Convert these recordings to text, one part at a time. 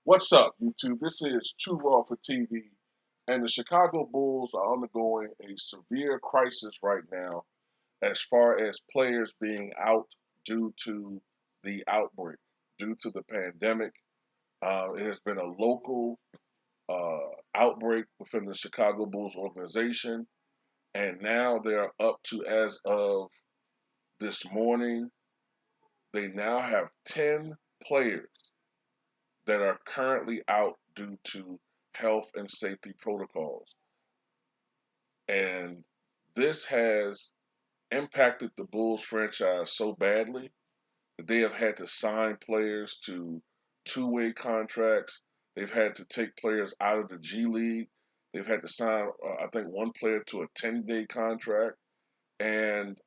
What's up, YouTube? This is Too Raw for TV, and the Chicago Bulls are undergoing a severe crisis right now as far as players being out due to the outbreak, due to the pandemic. It has been a local outbreak within the Chicago Bulls organization, and now they are up to, as of this morning, they now have 10 players that are currently out due to health and safety protocols. And this has impacted the Bulls franchise so badly that they have had to sign players to two-way contracts. They've had to take players out of the G League. They've had to sign, I think, one player to a 10-day contract. And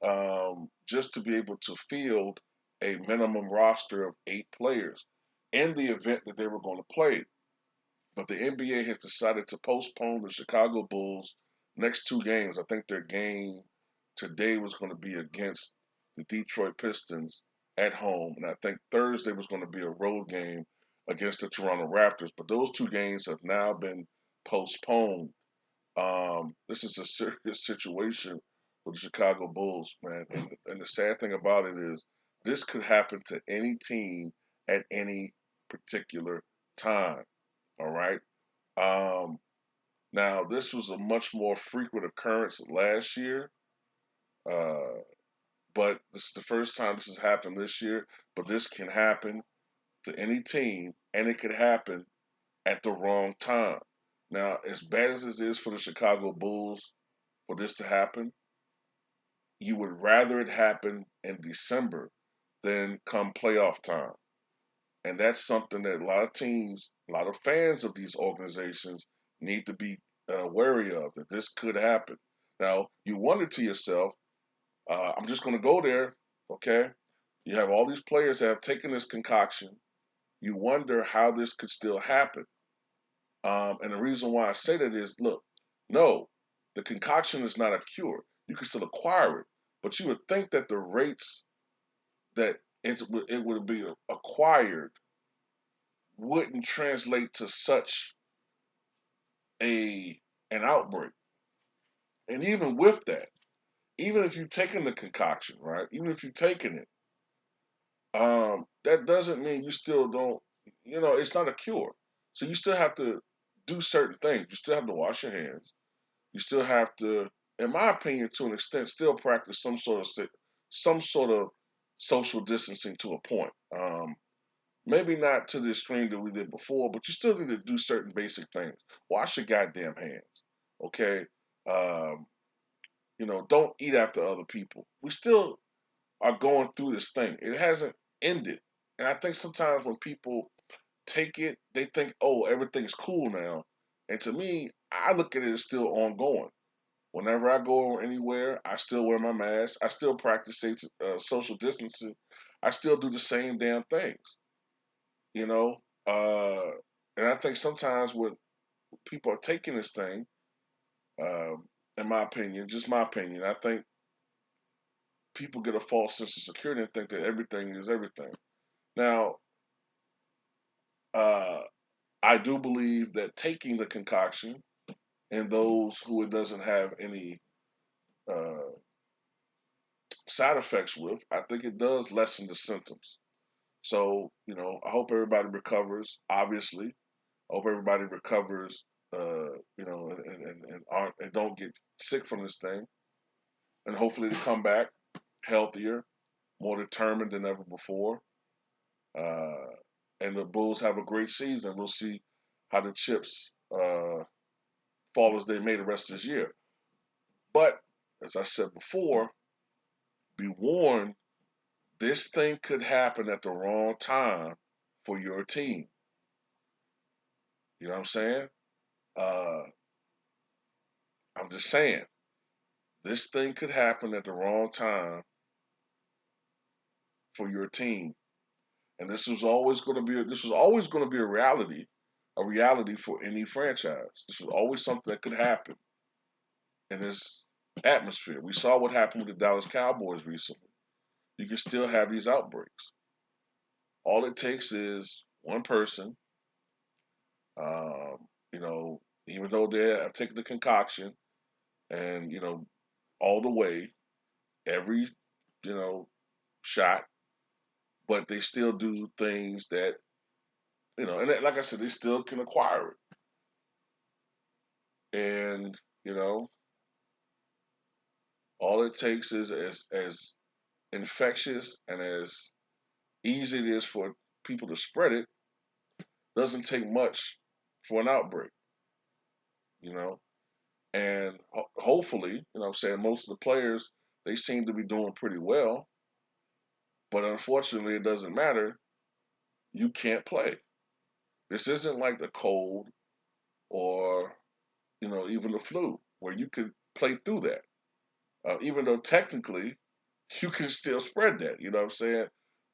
just to be able to field a minimum roster of 8 players in the event that they were going to play. But the NBA has decided to postpone the Chicago Bulls' next 2 games. I think their game today was going to be against the Detroit Pistons at home, and I think Thursday was going to be a road game against the Toronto Raptors. But those 2 games have now been postponed. This is a serious situation for the Chicago Bulls, man. And the sad thing about it is this could happen to any team at any particular time. All right. Um, Now, this was a much more frequent occurrence last year, uh, but this is the first time this has happened this year. But this can happen to any team, and it could happen at the wrong time. Now, as bad as this is for the Chicago Bulls for this to happen, you would rather it happen in December than come playoff time. And that's something that a lot of teams, a lot of fans of these organizations need to be wary of, that this could happen. Now, you wonder to yourself, I'm just going to go there, okay? You have all these players that have taken this concoction. You wonder how this could still happen. And the reason why I say that is, look, no, the concoction is not a cure. You can still acquire it, but you would think that the rates that it would be acquired wouldn't translate to such a an outbreak. And even with that, even if you've taken the concoction, right? Even if you've taken it, that doesn't mean you still don't. It's not a cure. So you still have to do certain things. You still have to wash your hands. You still have to, in my opinion, to an extent, still practice some sort of social distancing to a point. Maybe not to the extreme that we did before, but you still need to do certain basic things. Wash your goddamn hands, okay? Um, don't eat after other people. We still are going through this thing. It hasn't ended. And I think sometimes when people take it, they think, oh, everything's cool now. And to me, I look at it as still ongoing. Whenever I go anywhere, I still wear my mask. I still practice social distancing. I still do the same damn things, you know? Uh, and I think sometimes when people are taking this thing, um, in my opinion, just my opinion, I think people get a false sense of security and think that everything is everything. Now, uh, I do believe that taking the concoction and those who it doesn't have any uh, side effects with, I think it does lessen the symptoms. So, I hope everybody recovers, obviously. I hope everybody recovers, and don't get sick from this thing. And hopefully they come back healthier, more determined than ever before. Uh, and the Bulls have a great season. We'll see how the chips fall as they may the rest of this year. But as I said before, be warned, this thing could happen at the wrong time for your team. You know what I'm saying? Uh, I'm just saying, this thing could happen at the wrong time for your team. And this was always going to be a reality for any franchise. This was always something that could happen in this atmosphere. We saw what happened with the Dallas Cowboys recently. You can still have these outbreaks. All it takes is one person You know, even though they have taken the concoction and all the way every shot, but they still do things that and like I said, they still can acquire it, and all it takes is as infectious and as easy it is for people to spread it. Doesn't take much for an outbreak, you know. And hopefully, I'm saying most of the players they seem to be doing pretty well, but unfortunately, it doesn't matter. You can't play. This isn't like the cold or even the flu where you could play through that. Even though technically you can still spread that, you know what I'm saying?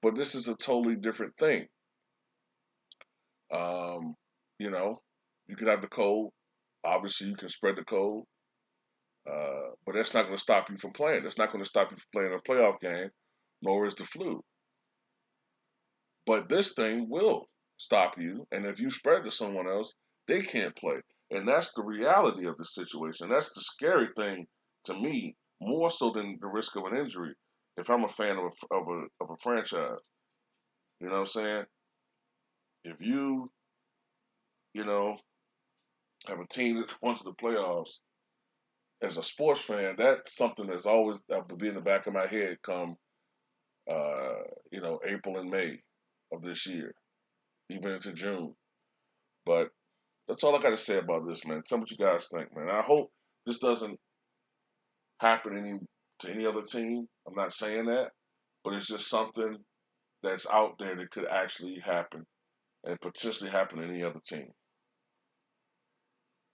But this is a totally different thing. Um, you know, you could have the cold. Obviously, you can spread the cold, but that's not going to stop you from playing. That's not going to stop you from playing a playoff game, nor is the flu. But this thing will stop you, and if you spread to someone else, they can't play. And that's the reality of the situation. That's the scary thing to me, more so than the risk of an injury. If I'm a fan of a franchise, you know what I'm saying? If you know, have a team that wants the playoffs, as a sports fan, that's something that's always that will be in the back of my head come uh, April and May of this year, even into June. But that's all I got to say about this, man. Tell me what you guys think, man. I hope this doesn't happen to any other team. I'm not saying that, but it's just something that's out there that could actually happen and potentially happen to any other team.